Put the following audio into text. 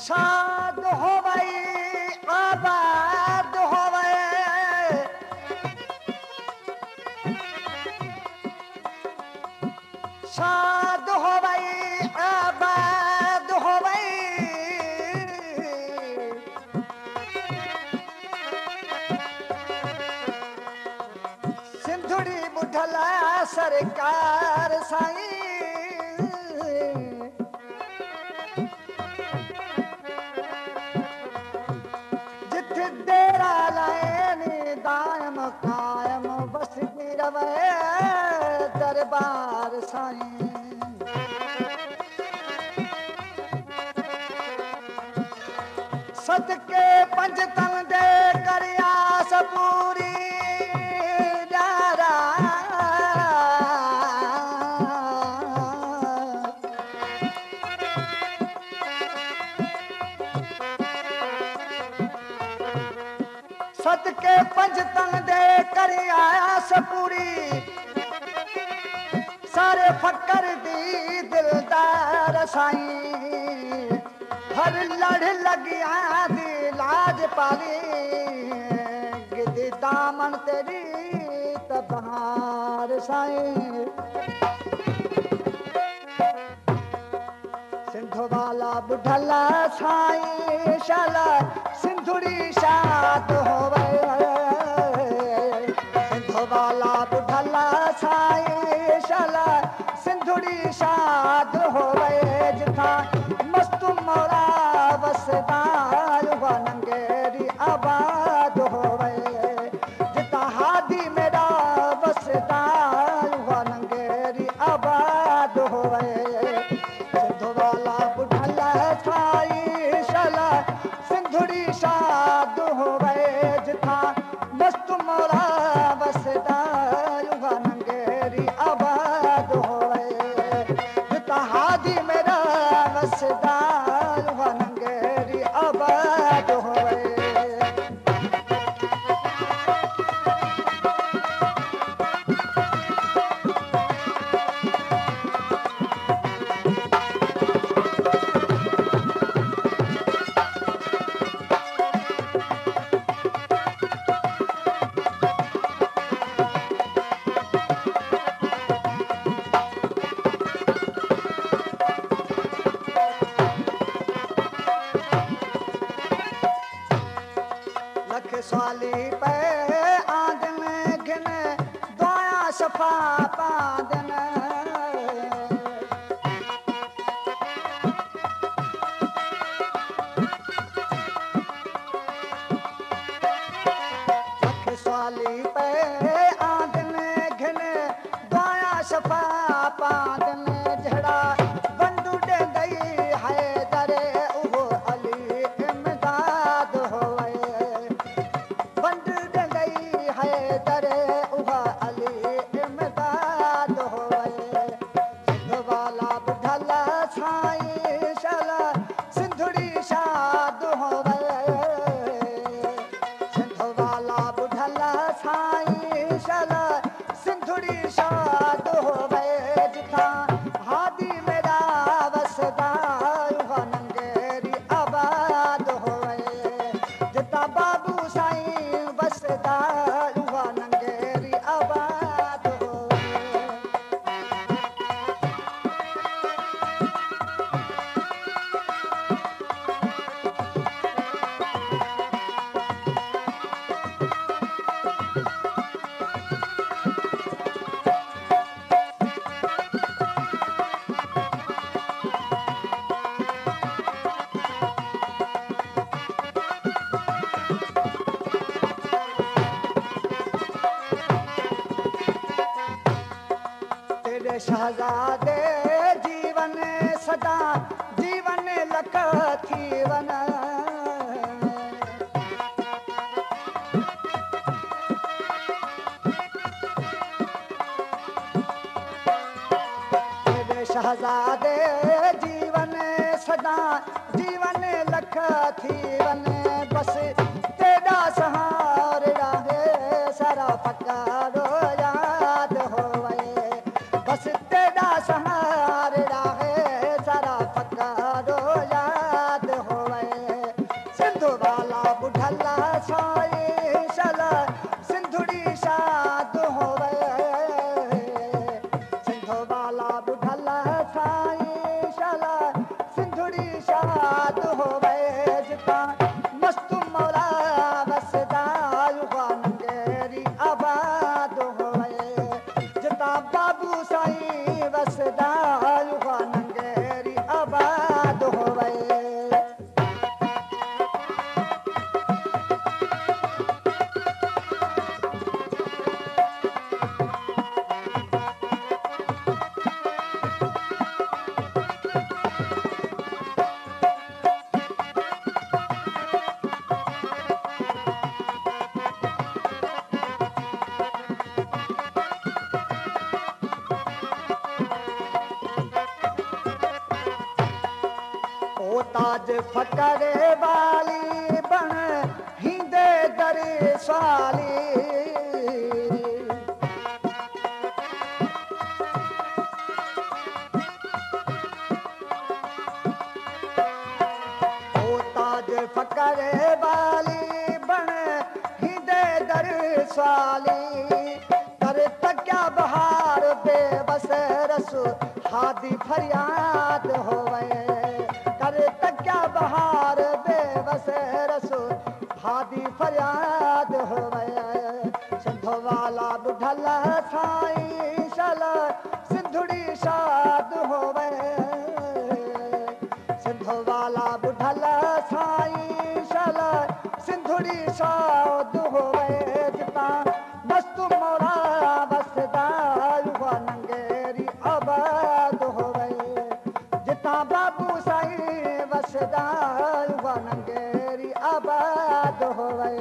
शाद होवई आबाद होवई शाद होवई आबाद होवई सिंधुड़ी बुढ़ला सरकार साईं दायम कायम बस रवे दरबार साईं सदके पंज तन दे करियास पूरी डारा सदके पंज तन दे करियास पूरी सारे फकर दी दिलदार साईं हर लड़ लगिया दी लाज पाली गिद दामन तेरी तबहार साईं सिंधु वाला बुढ़ला साईं शाला सिंधुड़ी शाद होवे सिंधु वाला बुढ़ला साईं शाला सिंधुड़ी शाद होवे जिथा मस्त मोरा वसदार हुआ नंगेरी आबाद होवे जिथा हादी मेरा वसदार हुआ नंगेरी आबाद होवे सिंधु वाला बुढ़ला साईं शाला सिंधुड़ी शाद होवे जिथा मस्त मोरा वसदार हुआ नंगेरी आबाद होवे जिथा हादी मेरा वसदार हुआ नंगेरी आबाद होवे स्वाली पे आदन घिन दोया सफा पादन स्वाली पे आदन घिन दोया सफा पादन झड़ा बंदू दे गई है दरे उहो अली इमदाद होवे दरे उहा अली इमदाद होवे सिंधु वाला बुढ़ला साईं शाला सिंधुड़ी शाद होवे सिंधु वाला बुढ़ला साईं शाला सिंधुड़ी शाद होवे जिथा हादी मेरा वसदार हुआ नंगेरी आबाद होवे जिथा बाबू साईं वसदार शहजादे जीवन सदा जीवन लख थीवन शहजादे जीवन सदा जीवन लख थीवन बस तेरा सहार रहे सारा पकारो याद होवे बस तेरा सहार रहे सारा पकारो याद होवे ताज फकर वाली बण हींदे दर साली फकर वाली बण हींदे दर साली कर तकिया बहार बेबस रसो हादी फरियाद होवे कर तकिया बहार बेबस रसो हादी फरियाद होवे सिंधो वाला बुढ़ल साईं शल सिंधुड़ी शाद होवे सिंधो वाला बुढ़ल साईं शल सिंधुड़ी शाद होवे जिता मस्त मोरा बसदा युवा नंगेरी आबाद होवे जिता बाबू साईं बसदा युवा नंगेरी आबाद होवे